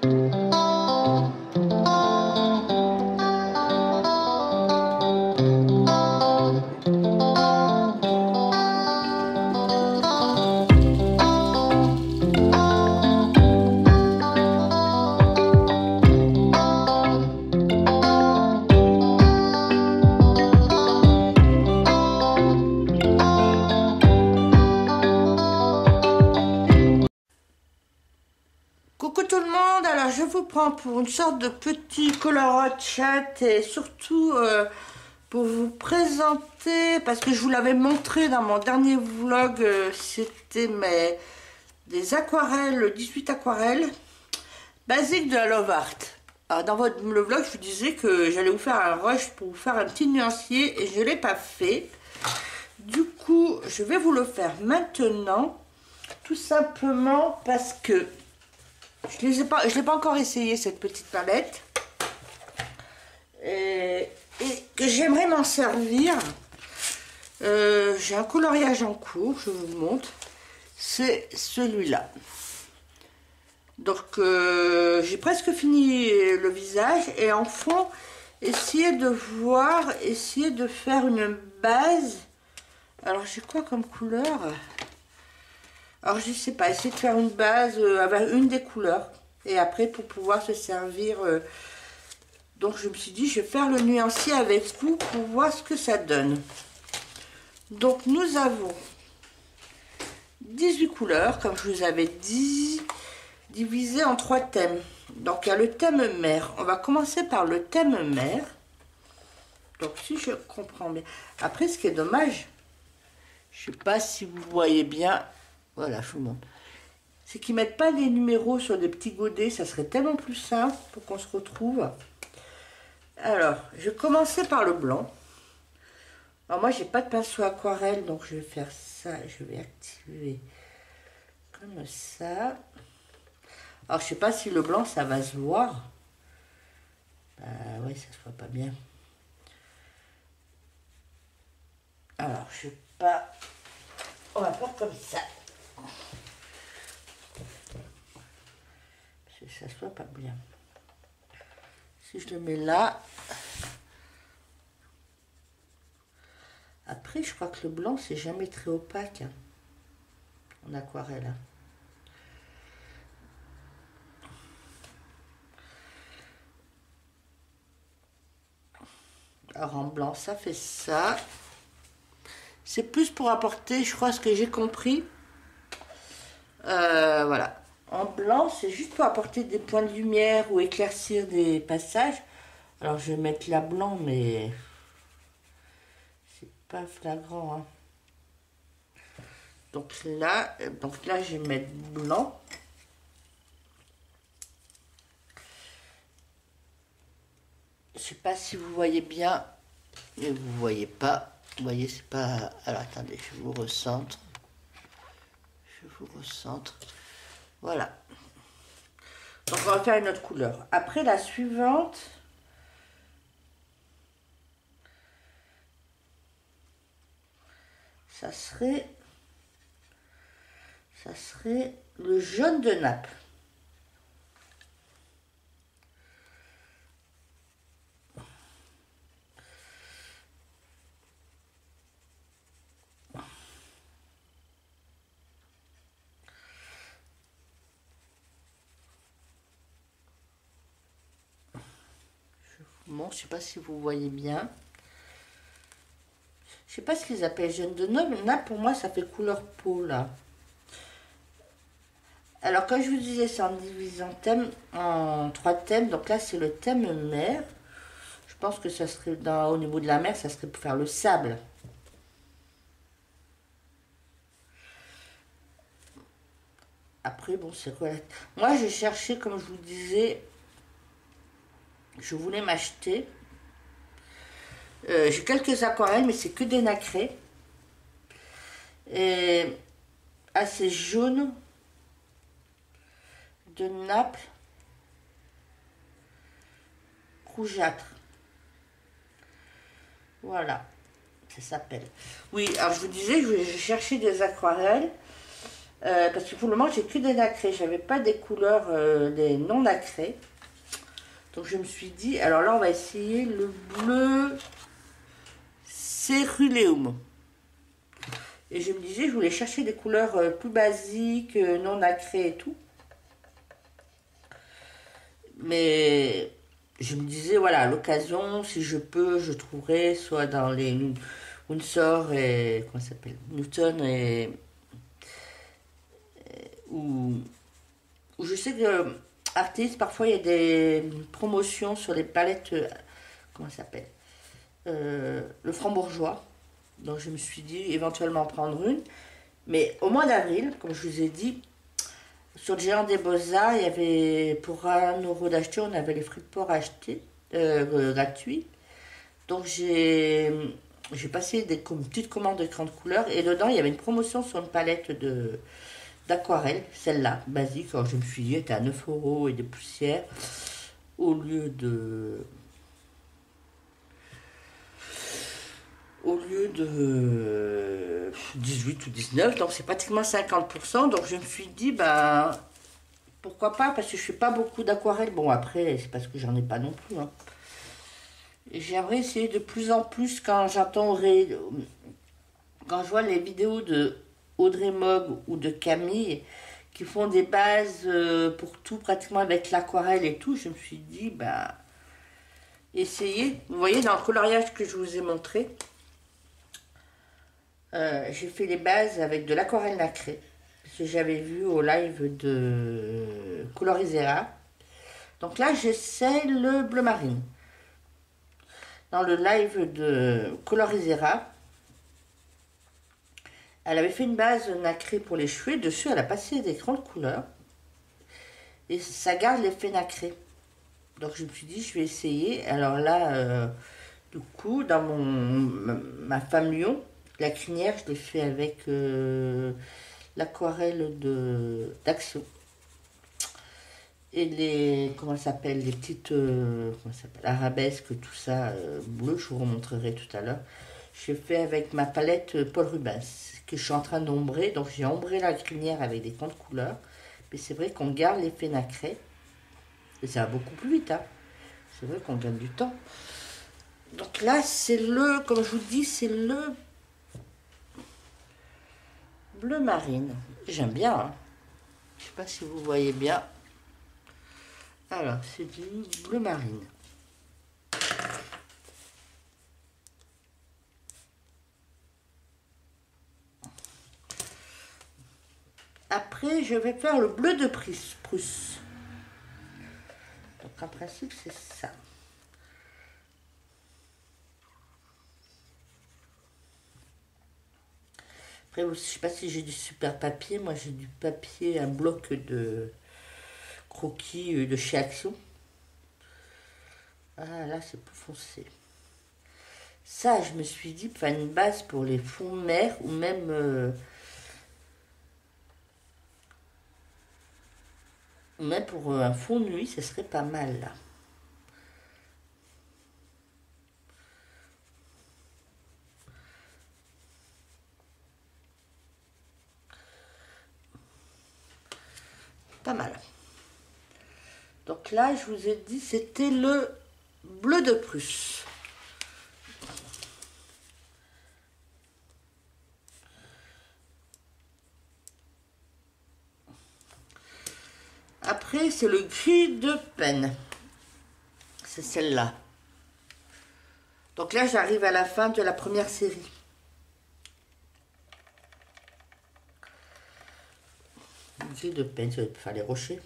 Coucou tout le monde, alors je vous prends pour une sorte de petit colorant chat et surtout pour vous présenter, parce que je vous l'avais montré dans mon dernier vlog, c'était des aquarelles, 18 aquarelles basiques de la Love Art. Alors dans le vlog je vous disais que j'allais vous faire un rush pour vous faire un petit nuancier et je ne l'ai pas fait. Du coup je vais vous le faire maintenant, tout simplement parce que je l'ai pas encore essayé cette petite palette et que j'aimerais m'en servir. J'ai un coloriage en cours, je vous montre. C'est celui-là. Donc j'ai presque fini le visage et en fond, essayer de faire une base. Alors j'ai quoi comme couleur? Alors je sais pas, essayer de faire une base avec une des couleurs et après pour pouvoir se servir. Donc je me suis dit je vais faire le nuancier avec vous pour voir ce que ça donne. Donc nous avons 18 couleurs comme je vous avais dit, divisées en 3 thèmes. Donc il y a le thème mer. On va commencer par le thème mer. Donc si je comprends bien. Après ce qui est dommage, je sais pas si vous voyez bien. Voilà, je vous montre. C'est qu'ils mettent pas les numéros sur des petits godets. Ça serait tellement plus simple pour qu'on se retrouve. Alors, je vais commencer par le blanc. Alors moi, j'ai pas de pinceau aquarelle, donc je vais faire ça. Je vais activer comme ça. Alors, je sais pas si le blanc, ça va se voir. Bah ouais, ça se voit pas bien. Alors, je sais pas. On va faire comme ça. Ça se voit pas bien. Si je le mets là. Après, je crois que le blanc, c'est jamais très opaque. Hein, en aquarelle. Hein. Alors, en blanc, ça fait ça. C'est plus pour apporter, je crois, ce que j'ai compris. Voilà. En blanc, c'est juste pour apporter des points de lumière ou éclaircir des passages. Alors, je vais mettre là blanc, mais c'est pas flagrant. Hein. Donc là, je vais mettre blanc. Je sais pas si vous voyez bien, mais vous voyez pas. Vous voyez, c'est pas... Alors, attendez, je vous recentre. Voilà. Donc, on va faire une autre couleur. Après, la suivante... Ça serait le jaune de Naples. Bon, je sais pas si vous voyez bien. Je sais pas ce qu'ils appellent jaune de Naples. Pour moi, ça fait couleur peau, là. Alors, comme je vous disais, c'est en divisant en 3 thèmes. Donc là, c'est le thème mer. Je pense que ça serait, au niveau de la mer, ça serait pour faire le sable. Après, bon, c'est relatif. Moi, j'ai cherché, comme je vous disais, je voulais m'acheter. J'ai quelques aquarelles, mais c'est que des nacrés. Et assez jaune de Naples rougeâtre. Voilà, ça s'appelle. Oui, alors je vous disais, je cherchais des aquarelles. Parce que pour le moment, j'ai que des nacrés. J'avais pas des couleurs, des non nacrés. Donc je me suis dit, alors là, on va essayer le bleu céruléum. Et je me disais, je voulais chercher des couleurs plus basiques, non nacrées et tout. Mais je me disais, voilà, à l'occasion, si je peux, je trouverai soit dans les Windsor et, comment ça s'appelle, Newton et, ou je sais que Artis, parfois il y a des promotions sur les palettes, comment ça s'appelle, le Frambourgeois. Donc je me suis dit éventuellement prendre une. Mais au mois d'avril, comme je vous ai dit, sur le géant des Beaux-Arts, il y avait pour 1 € d'acheter, on avait les fruits de porc achetés, gratuits. Donc j'ai passé des petites commandes de grandes couleurs et dedans il y avait une promotion sur une palette d'aquarelle, celle-là, basique. Alors je me suis dit, elle était à 9 € et des poussières au lieu de 18 ou 19, donc c'est pratiquement 50%. Donc je me suis dit, bah pourquoi pas, parce que je fais pas beaucoup d'aquarelle. Bon, après, c'est parce que j'en ai pas non plus. Hein. J'aimerais essayer de plus en plus quand quand je vois les vidéos de Audrey Mogg ou de Camille qui font des bases pour tout, pratiquement avec l'aquarelle et tout, je me suis dit, bah, essayez. Vous voyez, dans le coloriage que je vous ai montré, j'ai fait les bases avec de l'aquarelle nacrée, parce que j'avais vu au live de Colorisera. Donc là, j'essaie le bleu marine. Dans le live de Colorisera, elle avait fait une base nacrée pour les cheveux. Dessus, elle a passé des grandes couleurs. Et ça garde l'effet nacré. Donc je me suis dit, je vais essayer. Alors là, du coup, dans ma femme lion, la crinière, je l'ai fait avec l'aquarelle d'Action. Et comment ça s'appelle, les petites, comment ça s'appelle, arabesques, tout ça, bleu, je vous remontrerai tout à l'heure. J'ai fait avec ma palette Paul Rubens, que je suis en train d'ombrer. Donc j'ai ombré la crinière avec des grandes couleurs. Mais c'est vrai qu'on garde l'effet nacré. Et ça va beaucoup plus vite, hein. C'est vrai qu'on gagne du temps. Donc là, c'est comme je vous dis, c'est le bleu marine. J'aime bien, hein. Je sais pas si vous voyez bien. Alors, c'est du bleu marine. Après, je vais faire le bleu de Prusse. Donc, en principe, c'est ça. Après, je ne sais pas si j'ai du super papier. Moi, j'ai du papier, un bloc de croquis de chez Action. Ah, là, c'est plus foncé. Ça, je me suis dit, faire une base pour les fonds mer ou même pour un fond de nuit, ce serait pas mal, là. Pas mal. Donc là, je vous ai dit, c'était le bleu de Prusse. Après, c'est le gris de peine. C'est celle-là. Donc là, j'arrive à la fin de la première série. Le gris de peine, ça va faire les rochers.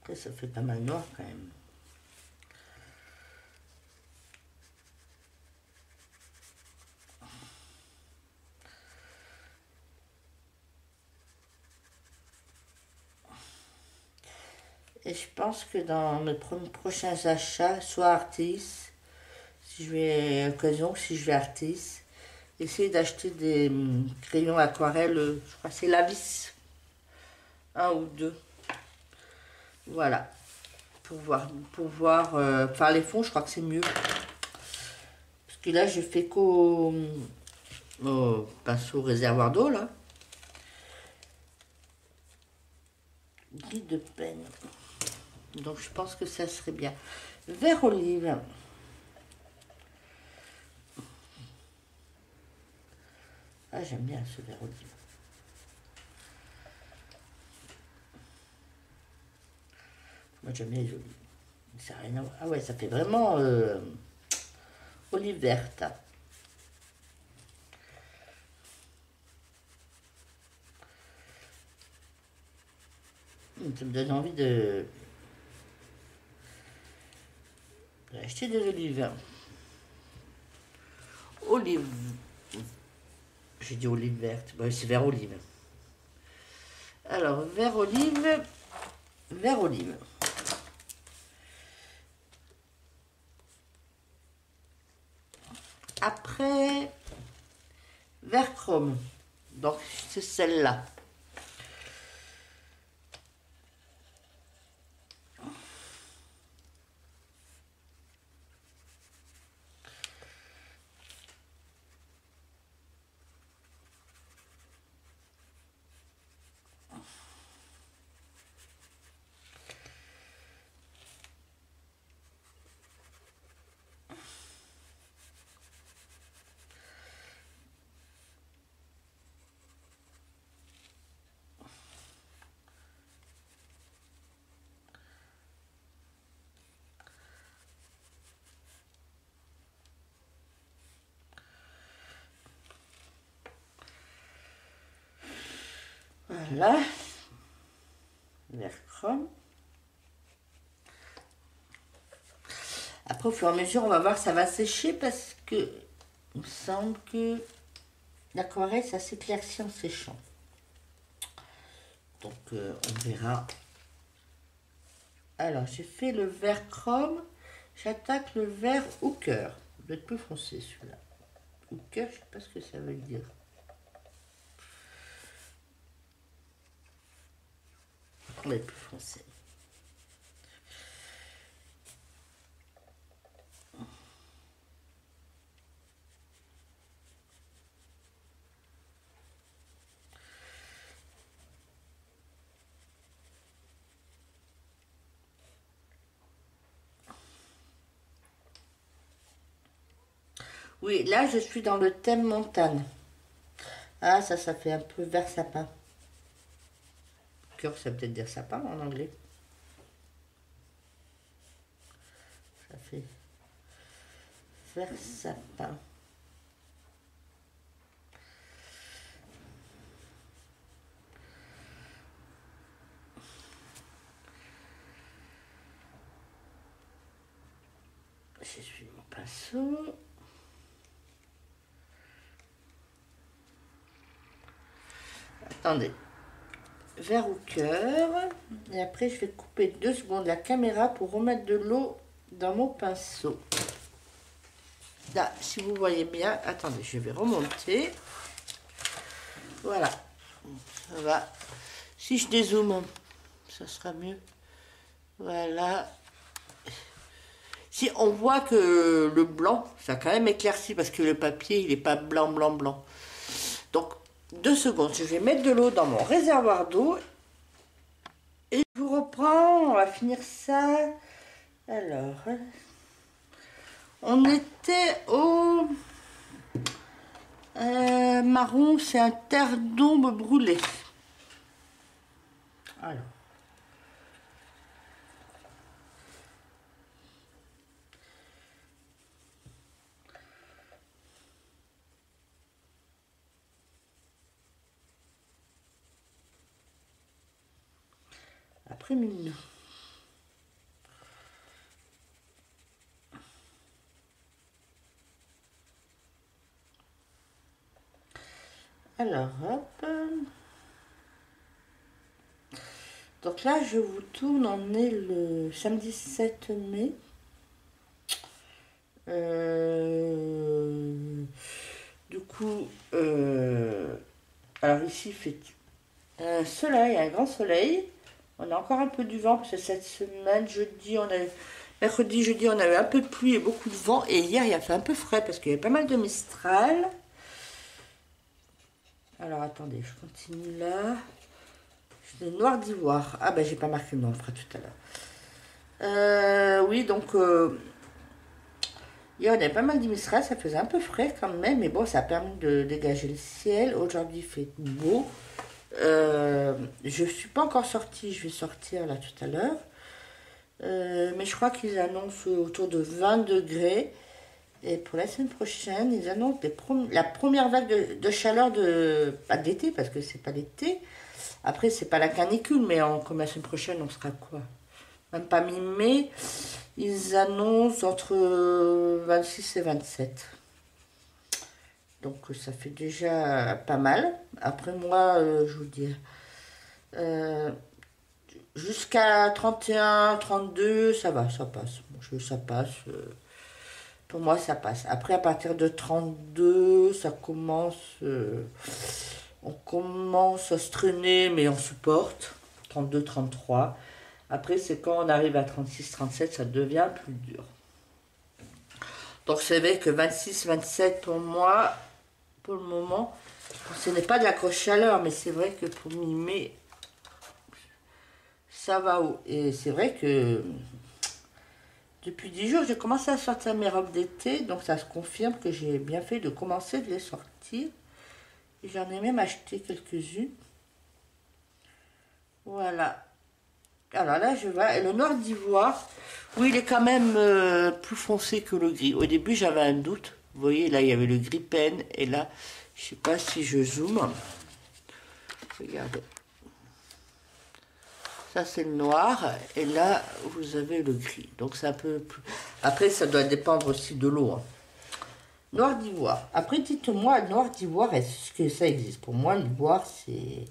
Après, ça fait pas mal noir quand même. Et je pense que dans mes prochains achats, soit Artis, si je vais à l'occasion, si je vais à Artis, essayer d'acheter des crayons aquarelle, je crois que c'est la vis, un ou deux. Voilà. pour voir faire les fonds, je crois que c'est mieux. Parce que là, je fais qu'au pinceau réservoir d'eau, là. Guide de peine. Donc, je pense que ça serait bien. Vert olive. Ah, j'aime bien ce vert olive. Moi, j'aime bien les olives. Ça n'a rien à voir. Ah ouais, ça fait vraiment olive verte. Ça me donne envie d'acheter des olives. Olive. J'ai dit olive verte. Bah, c'est vert olive. Alors, vert olive. Vert olive. Après, vert chrome. Donc, c'est celle-là. Voilà. Vert chrome. Après, au fur et à mesure, on va voir, ça va sécher parce que il me semble que l'aquarelle, ça s'éclaircit en séchant. Donc, on verra. Alors, j'ai fait le vert chrome. J'attaque le vert hooker. Il doit être plus foncé, celui-là. Hooker, je ne sais pas ce que ça veut dire. On va être plus foncé. Oui, là, je suis dans le thème montagne. Ah, ça fait un peu vert sapin. Cœur, ça veut peut-être dire sapin en anglais. Ça fait vert sapin. Je suis mon pinceau. Attendez. Vert au cœur. Et après, je vais couper 2 secondes la caméra pour remettre de l'eau dans mon pinceau. Là, si vous voyez bien, attendez, je vais remonter. Voilà. Ça va. Si je dézoome, ça sera mieux. Voilà. Si on voit que le blanc, ça a quand même éclairci parce que le papier, il n'est pas blanc, blanc, blanc. Donc, 2 secondes. Je vais mettre de l'eau dans mon réservoir d'eau. Et je vous reprends. On va finir ça. Alors, on était au marron, c'est un terre d'ombre brûlée. Alors. Après mine. Alors, hop. Donc là, je vous tourne, on est le samedi 7 mai. Du coup, alors ici, il fait un soleil, un grand soleil. On a encore un peu du vent parce que cette semaine, mercredi, jeudi, on a eu un peu de pluie et beaucoup de vent. Et hier, il a fait un peu frais parce qu'il y avait pas mal de Mistral. Alors attendez, je continue là. J'ai des noirs d'ivoire. Ah ben j'ai pas marqué le nom, on fera tout à l'heure. Oui, donc hier on avait pas mal de Mistral, ça faisait un peu frais quand même, mais bon, ça a permis de dégager le ciel. Aujourd'hui il fait beau. Je suis pas encore sortie, je vais sortir là tout à l'heure. Mais je crois qu'ils annoncent autour de 20 degrés. Et pour la semaine prochaine, ils annoncent la première vague de chaleur pas d'été, parce que c'est pas l'été. Après, c'est pas la canicule, mais comme la semaine prochaine, on sera quoi? Même pas mi-mai. Ils annoncent entre 26 et 27. Donc ça fait déjà pas mal. Après moi, je vous dis, jusqu'à 31, 32, ça va, ça passe. Ça passe. Pour moi, ça passe. Après, à partir de 32, ça commence. On commence à se traîner, mais on supporte. 32, 33. Après, c'est quand on arrive à 36, 37, ça devient plus dur. Donc, c'est vrai que 26, 27, pour moi, pour le moment, ce n'est pas de la grosse chaleur, mais c'est vrai que pour mi-mai, ça va haut. Et c'est vrai que depuis 10 jours, j'ai commencé à sortir mes robes d'été, donc ça se confirme que j'ai bien fait de commencer de les sortir. Et j'en ai même acheté quelques-unes. Voilà. Alors là, je vois. Et le noir d'ivoire, oui, il est quand même plus foncé que le gris. Au début, j'avais un doute. Vous voyez, là, il y avait le gris peine. Et là, je ne sais pas si je zoome. Regardez. Ça, c'est le noir. Et là, vous avez le gris. Donc, c'est un peu plus... Après, ça doit dépendre aussi de l'eau. Hein. Noir d'ivoire. Après, dites-moi, noir d'ivoire, est-ce que ça existe? Pour moi, l'ivoire, c'est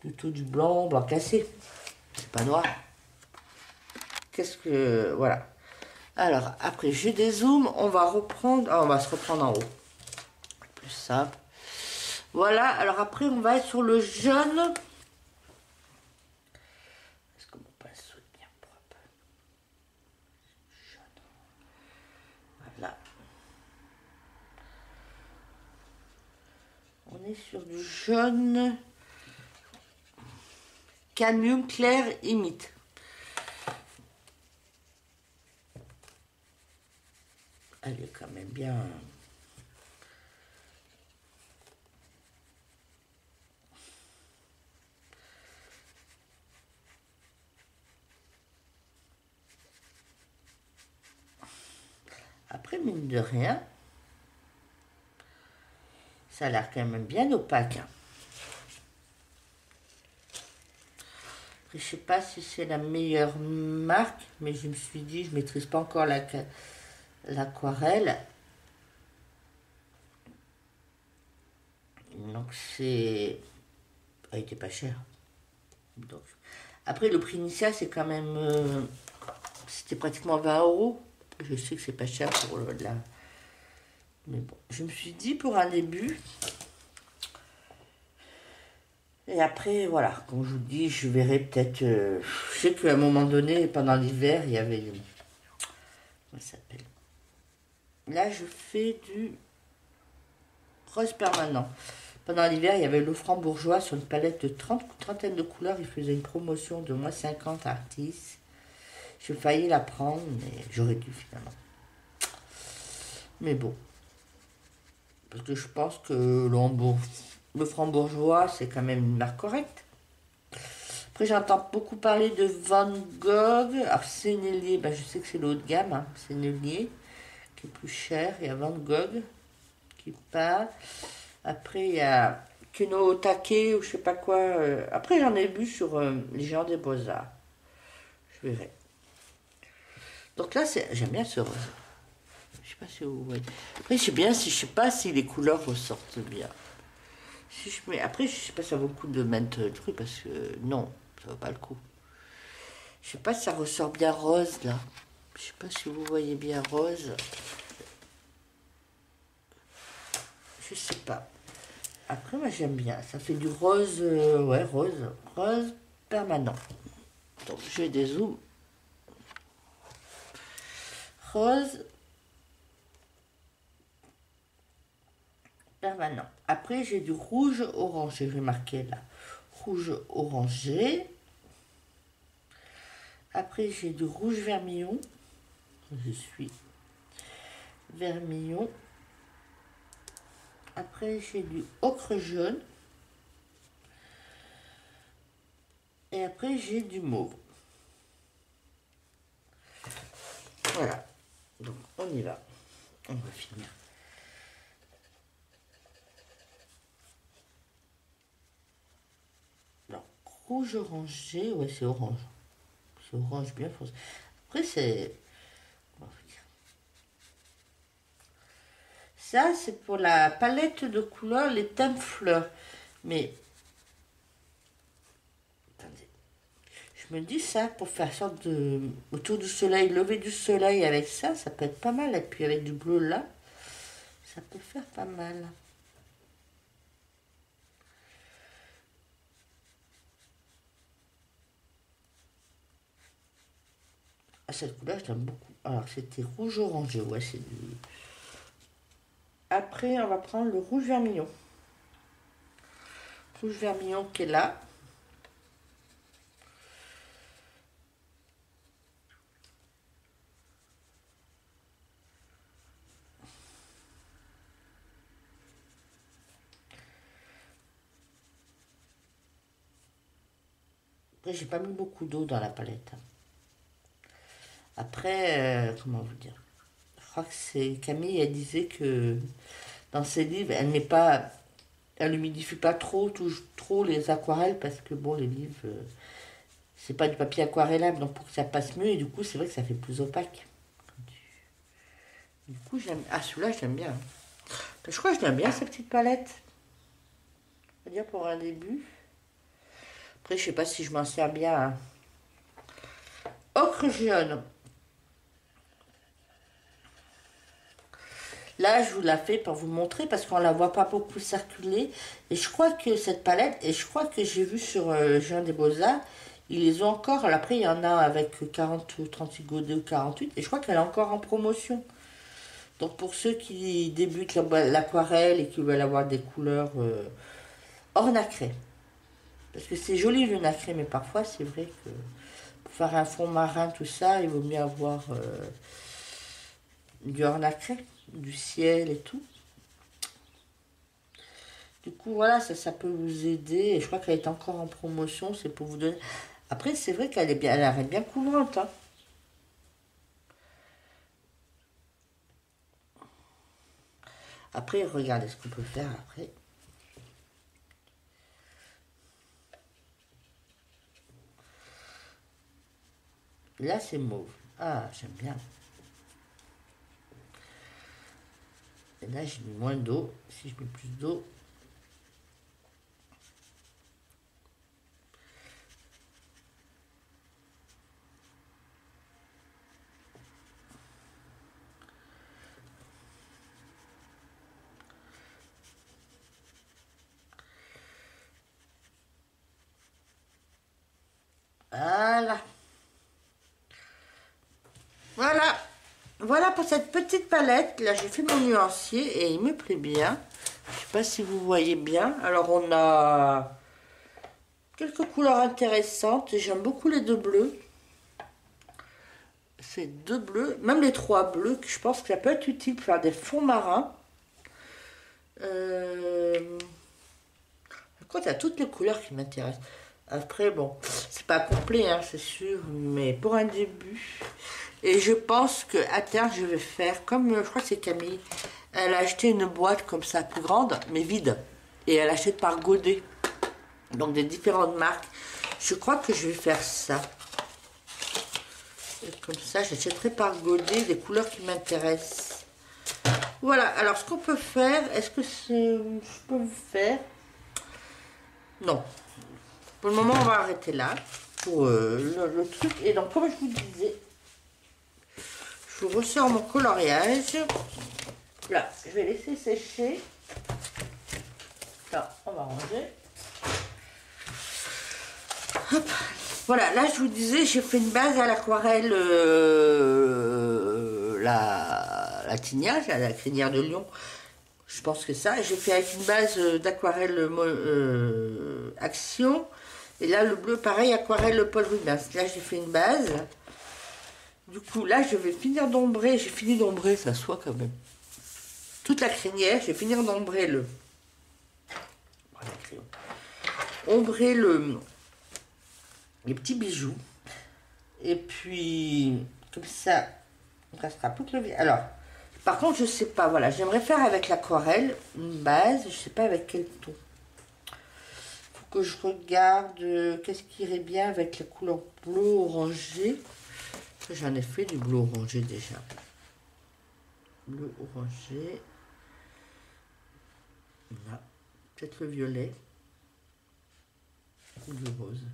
plutôt du blanc, blanc cassé. C'est pas noir. Qu'est-ce que... Voilà. Alors, après, j'ai des zooms. On va reprendre... Ah, on va se reprendre en haut. Plus simple. Voilà. Alors, après, on va être sur le jaune. Est-ce que mon pinceau est bien propre? Jaune. Voilà. On est sur du jaune... Cadmium clair imite. Elle est quand même bien. Après, mine de rien, ça a l'air quand même bien opaque. Hein. Je sais pas si c'est la meilleure marque, mais je me suis dit, je maîtrise pas encore l'aquarelle. Donc c'est... Elle était pas chère. Donc... Après, le prix initial, c'est quand même... C'était pratiquement 20 €. Je sais que c'est pas cher pour la... Mais bon, je me suis dit, pour un début... Et après, voilà, comme je vous dis, je verrai peut-être... je sais qu'à un moment donné, pendant l'hiver, il y avait... Comment ça s'appelle? Là, je fais du rose permanent. Pendant l'hiver, il y avait le franc-bourgeois sur une palette de 30 de couleurs. Il faisait une promotion de moins 50 artistes. J'ai failli la prendre, mais j'aurais dû finalement. Mais bon. Parce que je pense que le franc-bourgeois, c'est quand même une marque correcte. Après, j'entends beaucoup parler de Van Gogh. Alors, Sennelier, ben, je sais que c'est le haut de gamme. Hein, Sennelier, qui est plus cher. Il y a Van Gogh qui part. Après, il y a Kuno Take ou je sais pas quoi. Après, j'en ai vu sur les gens des Beaux-Arts. Je verrai. Donc là, j'aime bien ce rose. Je sais pas si vous voyez. Après, je sais pas si les couleurs ressortent bien. Si je mets, après, je sais pas si ça vaut le coup de mettre le truc parce que non, ça vaut pas le coup. Je sais pas si ça ressort bien rose là. Je sais pas si vous voyez bien rose. Je sais pas. Après, moi j'aime bien. Ça fait du rose, ouais, rose permanent. Donc j'ai des zooms rose permanent. Après j'ai du rouge orangé, je vais marquer là. Rouge orangé. Après j'ai du rouge vermillon. Je suis vermillon. Après j'ai du ocre jaune. Et après j'ai du mauve. Voilà. Donc on y va. On va finir. Donc rouge orangé, ouais c'est orange. C'est orange bien foncé. Après c'est... Ça c'est pour la palette de couleurs, les thèmes fleurs. Mais... Attendez. Je me dis ça pour faire sorte de... Autour du soleil, lever du soleil avec ça, ça peut être pas mal. Et puis avec du bleu là, ça peut faire pas mal. Ah, cette couleur, je l'aime beaucoup. Alors, c'était rouge orangé, ouais, c'est du... Après, on va prendre le rouge vermillon. Rouge vermillon qui est là. Après, j'ai pas mis beaucoup d'eau dans la palette. Après, comment vous dire? Je crois que c'est Camille, elle disait que dans ses livres, elle met pas... Elle humidifie pas trop, touche trop les aquarelles parce que bon, les livres, c'est pas du papier aquarellable, donc pour que ça passe mieux, et du coup, c'est vrai que ça fait plus opaque. Du coup, j'aime... Ah, celui-là, j'aime bien. Je crois que j'aime bien cette petite palette. On va dire pour un début. Après, je sais pas si je m'en sers bien. Hein. Ocre jaune. Là, je vous la fais pour vous montrer parce qu'on la voit pas beaucoup circuler. Et je crois que cette palette, et je crois que j'ai vu sur Jean des Beaux-Arts, ils les ont encore. Alors après, il y en a avec 40 ou 38 godets ou 48. Et je crois qu'elle est encore en promotion. Donc pour ceux qui débutent l'aquarelle et qui veulent avoir des couleurs hors nacré. Parce que c'est joli le nacré, mais parfois c'est vrai que pour faire un fond marin, tout ça, il vaut mieux avoir du hors nacré, du ciel et tout. Du coup, voilà, ça peut vous aider. Et je crois qu'elle est encore en promotion, c'est pour vous donner... Après, c'est vrai qu'elle est bien, elle est bien couvrante. Hein. Après, regardez ce qu'on peut faire après. Là, c'est mauve. Ah, j'aime bien. Et là, j'ai mis moins d'eau. Si je mets plus d'eau... Voilà. Voilà. Voilà pour cette petite palette. Là, j'ai fait mon nuancier et il me plaît bien. Je sais pas si vous voyez bien. Alors, on a quelques couleurs intéressantes. J'aime beaucoup les deux bleus. Ces deux bleus, même les trois bleus, que je pense que ça peut être utile pour faire des fonds marins. Quand il y a toutes les couleurs qui m'intéressent. Après, bon, c'est pas complet, hein, c'est sûr, mais pour un début. Et je pense que à terme, je vais faire comme, je crois que c'est Camille. Elle a acheté une boîte comme ça, plus grande, mais vide. Et elle achète par godet. Donc des différentes marques. Je crois que je vais faire ça. Et comme ça, j'achèterai par godet des couleurs qui m'intéressent. Voilà, alors ce qu'on peut faire, est-ce que je peux vous faire? Non. Pour le moment, on va arrêter là pour le truc. Et donc, comme je vous disais, je vous ressors mon coloriage. Là, je vais laisser sécher. Là, on va ranger. Hop. Voilà, là je vous disais, j'ai fait une base à l'aquarelle, la Tignasse, la crinière de lion. Je pense que ça. J'ai fait avec une base d'aquarelle Action. Et là, le bleu, pareil, aquarelle Paul Rubens. Là, j'ai fait une base. Du coup, là, je vais finir d'ombrer. J'ai fini d'ombrer, ça soit quand même. Toute la crinière, je vais finir d'ombrer le... Voilà, crayon. Ombrer les petits bijoux. Et puis, comme ça, on restera plus que le... Alors, par contre, je sais pas, voilà, j'aimerais faire avec l'aquarelle une base. Je sais pas avec quel ton. Que je regarde qu'est-ce qui irait bien avec la couleur bleu orangé. J'en ai fait du bleu orangé déjà. Bleu orangé. Là, peut-être le violet ou le rose.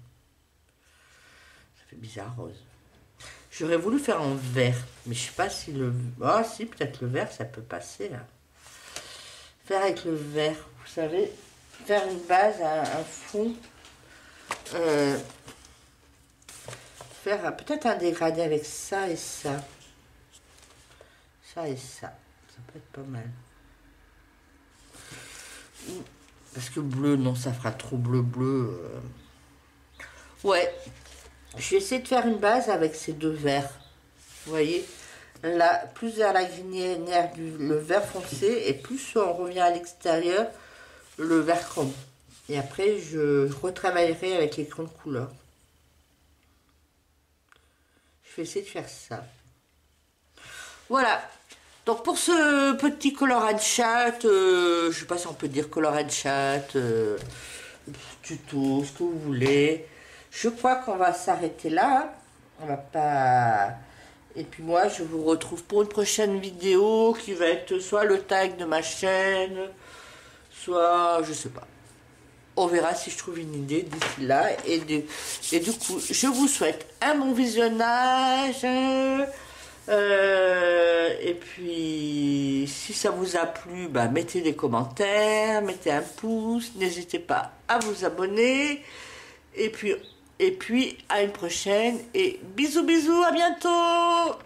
Ça fait bizarre rose. J'aurais voulu faire en vert, mais je sais pas si le... Ah si, peut-être le vert, ça peut passer là. Faire avec le vert, vous savez, faire une base, un fond. Faire peut-être un dégradé avec ça et ça. Ça et ça. Ça peut être pas mal. Parce que bleu, non, ça fera trop bleu. Ouais. Je vais essayer de faire une base avec ces deux verts. Vous voyez, là, plus vers la crinière le vert foncé et plus on revient à l'extérieur, le vert chrome. Et après, je retravaillerai avec les crayons de couleur. Je vais essayer de faire ça. Voilà. Donc pour ce petit colorant chat, je sais pas si on peut dire colorant chat, tuto, ce que vous voulez. Je crois qu'on va s'arrêter là. On va pas... Et puis moi, je vous retrouve pour une prochaine vidéo qui va être soit le tag de ma chaîne, soit, je sais pas. On verra si je trouve une idée d'ici là. Et du coup, je vous souhaite un bon visionnage. Et puis, si ça vous a plu, bah, mettez des commentaires, mettez un pouce. N'hésitez pas à vous abonner. Et puis, à une prochaine. Et bisous, bisous, à bientôt!